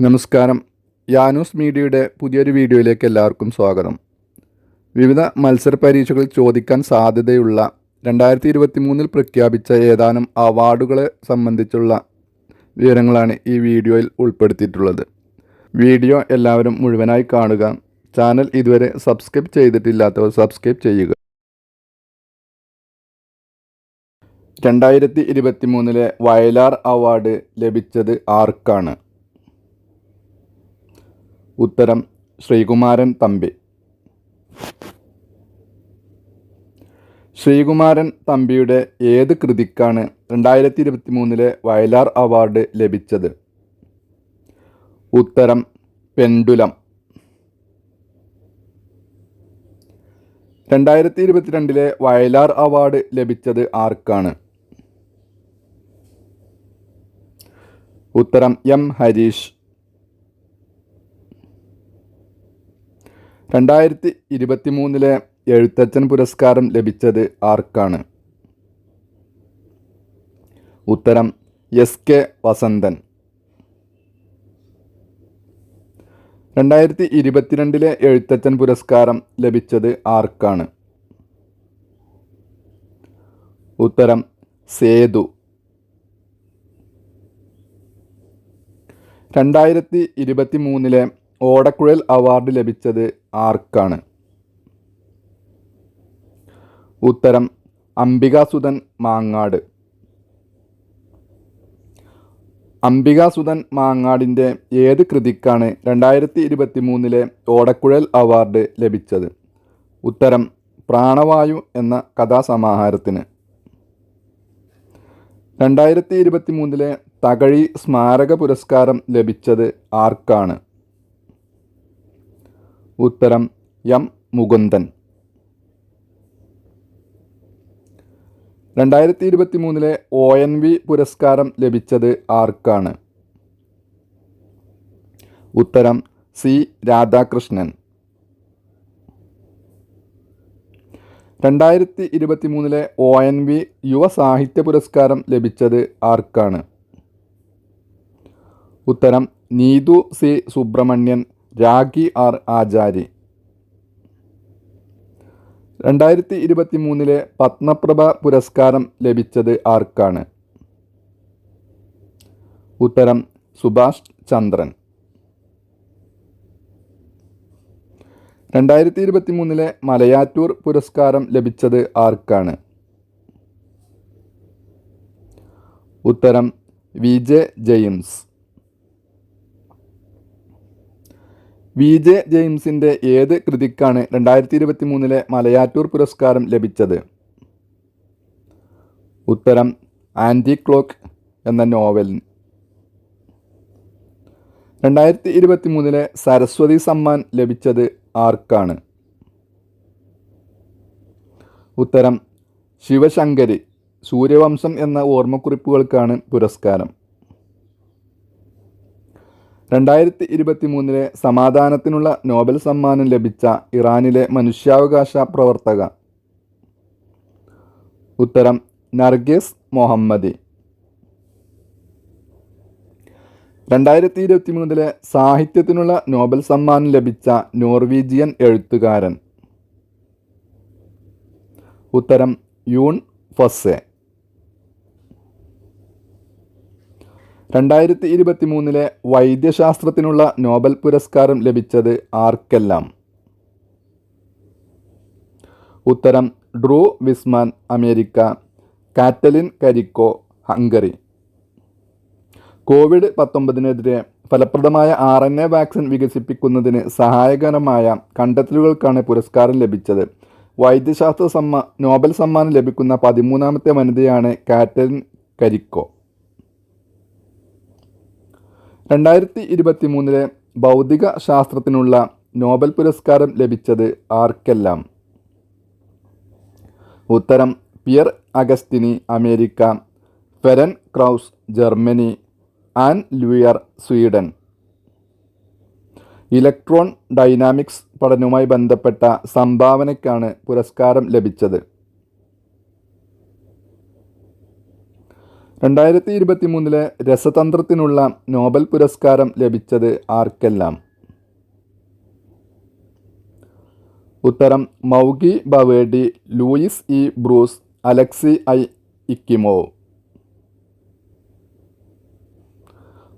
നമസ്കാരം. യാനൂസ് മീഡിയയുടെ പുതിയൊരു വീഡിയോയിലേക്ക് എല്ലാവർക്കും സ്വാഗതം. വിവിധ മത്സര പരീക്ഷകളിൽ ചോദിക്കാൻ സാധ്യതയുള്ള 2023 പ്രഖ്യാപിച്ച ഏതാനും അവാർഡുകളെ സംബന്ധിച്ചുള്ള വിവരങ്ങളാണ് ഈ വീഡിയോയിൽ ഉൾപ്പെടുത്തിയിട്ടുള്ളത്. വീഡിയോ എല്ലാവരും മുഴുവനായി കാണുക. ചാനൽ ഇതുവരെ സബ്സ്ക്രൈബ് ചെയ്തിട്ടില്ലാത്തവർ സബ്സ്ക്രൈബ് ചെയ്യുക. 2023 വയലാർ അവാർഡ് ലഭിച്ചത് ആർക്കാണ്? ഉത്തരം ശ്രീകുമാരൻ തമ്പി. ശ്രീകുമാരൻ തമ്പിയുടെ ഏത് കൃതിക്കാണ് 2023 വയലാർ അവാർഡ് ലഭിച്ചത്? ഉത്തരം പെൻഡുലം. 2022 വയലാർ അവാർഡ് ലഭിച്ചത് ആർക്കാണ്? ഉത്തരം എം ഹരീഷ്. 2023 എഴുത്തച്ഛൻ പുരസ്കാരം ലഭിച്ചത് ആർക്കാണ്? ഉത്തരം എസ് കെ വസന്തൻ. 2022 എഴുത്തച്ഛൻ പുരസ്കാരം ലഭിച്ചത് ആർക്കാണ്? ഉത്തരം സേതു. 2023 ഓടക്കുഴൽ അവാർഡ് ലഭിച്ചത് ആർക്കാണ്? ഉത്തരം അംബികാസുധൻ മാങ്ങാട്. അംബികാസുധൻ മാങ്ങാടിൻ്റെ ഏത് കൃതിക്കാണ് 2023 ഓടക്കുഴൽ അവാർഡ് ലഭിച്ചത്? ഉത്തരം പ്രാണവായു എന്ന കഥാസമാഹാരത്തിന്. 2023 തകഴി സ്മാരക പുരസ്കാരം ലഭിച്ചത് ആർക്കാണ്? ഉത്തരം എം മുകുന്ദൻ. 2023 ONV പുരസ്കാരം ലഭിച്ചത് ആർക്കാണ്? ഉത്തരം സി രാധാകൃഷ്ണൻ. 2023 ONV യുവ സാഹിത്യ പുരസ്കാരം ലഭിച്ചത് ആർക്കാണ്? ഉത്തരം നീതു സി സുബ്രഹ്മണ്യൻ, രാഖി ആർ ആചാരി. 2023 പത്മപ്രഭ പുരസ്കാരം ലഭിച്ചത് ആർക്കാണ്? ഉത്തരം സുഭാഷ് ചന്ദ്രൻ. 2023 മലയാറ്റൂർ പുരസ്കാരം ലഭിച്ചത് ആർക്കാണ്? ഉത്തരം വി ജെ ജെയിംസ്. വി ജെ ജെയിംസിൻ്റെ ഏത് കൃതിക്കാണ് 2023 മലയാറ്റൂർ പുരസ്കാരം ലഭിച്ചത്? ഉത്തരം ആൻറ്റി ക്ലോക്ക് എന്ന നോവലിന്. 2023 സരസ്വതി സമ്മാൻ ലഭിച്ചത് ആർക്കാണ്? ഉത്തരം ശിവശങ്കരി. സൂര്യവംശം എന്ന ഓർമ്മക്കുറിപ്പുകൾക്കാണ് പുരസ്കാരം. 2023 സമാധാനത്തിനുള്ള നോബൽ സമ്മാനം ലഭിച്ച ഇറാനിലെ മനുഷ്യാവകാശ പ്രവർത്തക? ഉത്തരം നർഗീസ് മുഹമ്മദി. 2023 സാഹിത്യത്തിനുള്ള നോബൽ സമ്മാനം ലഭിച്ച നോർവീജിയൻ എഴുത്തുകാരൻ? ഉത്തരം യൂൺ ഫൊസെ. 2023 വൈദ്യശാസ്ത്രത്തിനുള്ള നോബൽ പുരസ്കാരം ലഭിച്ചത് ആർക്കെല്ലാം? ഉത്തരം Drew Weissman, America, Katalin Kariko, Hungary. കോവിഡ്-19 ഫലപ്രദമായ RNA വാക്സിൻ വികസിപ്പിക്കുന്നതിന് സഹായകരമായ കണ്ടെത്തലുകൾക്കാണ് പുരസ്കാരം ലഭിച്ചത്. വൈദ്യശാസ്ത്ര നോബൽ സമ്മാനം ലഭിക്കുന്ന 13ാമത്തെ വനിതയാണ് കാറ്റലിൻ കരിക്കോ. 2023 ഭൗതിക ശാസ്ത്രത്തിനുള്ള നോബൽ പുരസ്കാരം ലഭിച്ചത് ആർക്കെല്ലാം? ഉത്തരം Pierre Agostini, America, Ferenc Krausz, Germany, Anne L'Huillier, Sweden. Electron dynamics പഠനവുമായി ബന്ധപ്പെട്ട സംഭാവനയ്ക്കാണ് പുരസ്കാരം ലഭിച്ചത്. 2023 രസതന്ത്രത്തിനുള്ള നോബൽ പുരസ്കാരം ലഭിച്ചത് ആർക്കെല്ലാം? ഉത്തരം Moungi Bawendi, Louis E Brus, Alexei I Ekimov.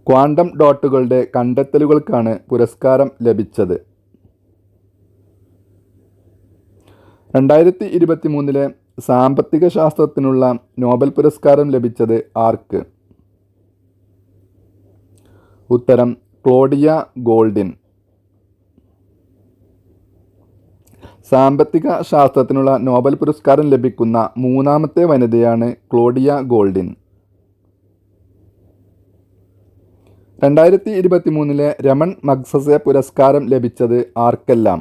Quantum ഡോട്ടുകളുടെ കണ്ടെത്തലുകൾക്കാണ് പുരസ്കാരം ലഭിച്ചത്. 2023 സാമ്പത്തിക ശാസ്ത്രത്തിനുള്ള നോബൽ പുരസ്കാരം ലഭിച്ചത് ആർക്ക്? ഉത്തരം ക്ലോഡിയ ഗോൾഡിൻ. സാമ്പത്തിക ശാസ്ത്രത്തിനുള്ള നോബൽ പുരസ്കാരം ലഭിക്കുന്ന മൂന്നാമത്തെ വനിതയാണ് ക്ലോഡിയ ഗോൾഡിൻ. 2023 രമൺ മഗ്സസെ പുരസ്കാരം ലഭിച്ചത് ആർക്കെല്ലാം?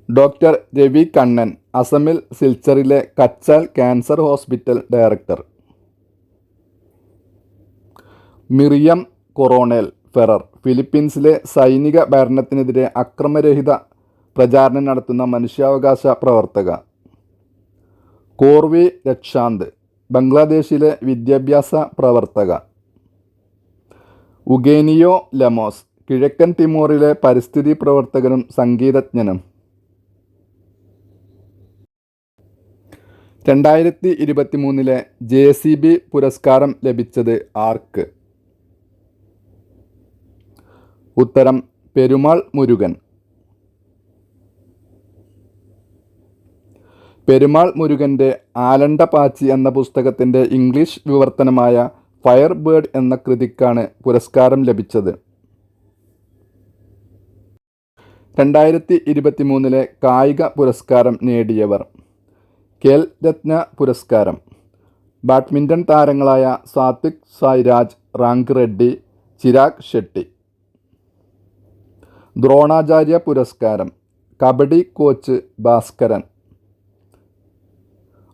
ഡോക്ടർ രവി കണ്ണൻ, അസമിൽ സിൽച്ചറിലെ Cachar cancer hospital director. Miriam Coronel Ferrer, ഫിലിപ്പീൻസിലെ സൈനിക ഭരണത്തിനെതിരെ അക്രമരഹിത പ്രചാരണം നടത്തുന്ന മനുഷ്യാവകാശ പ്രവർത്തക. കോർവി രക്ഷാന്ത്, ബംഗ്ലാദേശിലെ വിദ്യാഭ്യാസ പ്രവർത്തക. ഉഗേനിയോ ലമോസ്, കിഴക്കൻ തിമോറിലെ പരിസ്ഥിതി പ്രവർത്തകനും സംഗീതജ്ഞനും. 2023 JCB പുരസ്കാരം ലഭിച്ചത് ആർക്ക്? ഉത്തരം പെരുമാൾ മുരുകൻ. പെരുമാൾ മുരുകൻ്റെ ആലണ്ടപാച്ചി എന്ന പുസ്തകത്തിൻ്റെ ഇംഗ്ലീഷ് വിവർത്തനമായ ഫയർ ബേർഡ് എന്ന കൃതിക്കാണ് പുരസ്കാരം ലഭിച്ചത്. 2023 കായിക പുരസ്കാരം നേടിയവർ. ഖേൽ രത്ന പുരസ്കാരം. ബാഡ്മിൻ്റൺ താരങ്ങളായ സാത്വിക് സായ്രാജ്, റാങ്ക് റെഡ്ഡി, ചിരാഗ് ഷെട്ടി. ദ്രോണാചാര്യ പുരസ്കാരം. കബഡി കോച്ച് ഭാസ്കരൻ.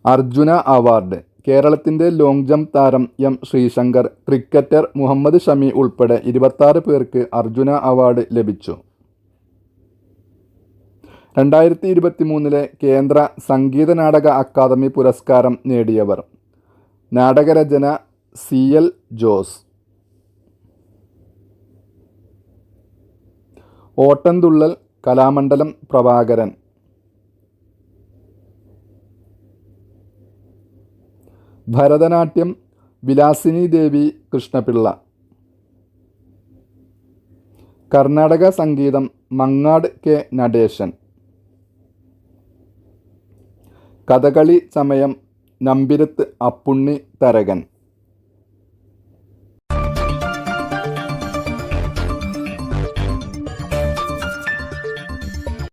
അർജുന അവാർഡ്. കേരളത്തിൻ്റെ ലോങ് ജംപ് താരം എം ശ്രീശങ്കർ, ക്രിക്കറ്റർ മുഹമ്മദ് ഷമി ഉൾപ്പെടെ 26 പേർക്ക് അർജുന അവാർഡ് ലഭിച്ചു. 2023 കേന്ദ്ര സംഗീത നാടക അക്കാദമി പുരസ്കാരം നേടിയവർ. നാടകരചന CL ജോസ്. ഓട്ടംതുള്ളൽ കലാമണ്ഡലം പ്രഭാകരൻ. ഭരതനാട്യം വിലാസിനി ദേവി കൃഷ്ണപിള്ള. കർണാടക സംഗീതം മങ്ങാട് കെ നടേശൻ. കഥകളി ചമയം നമ്പിരത്ത് അപ്പുണ്ണി തരകൻ.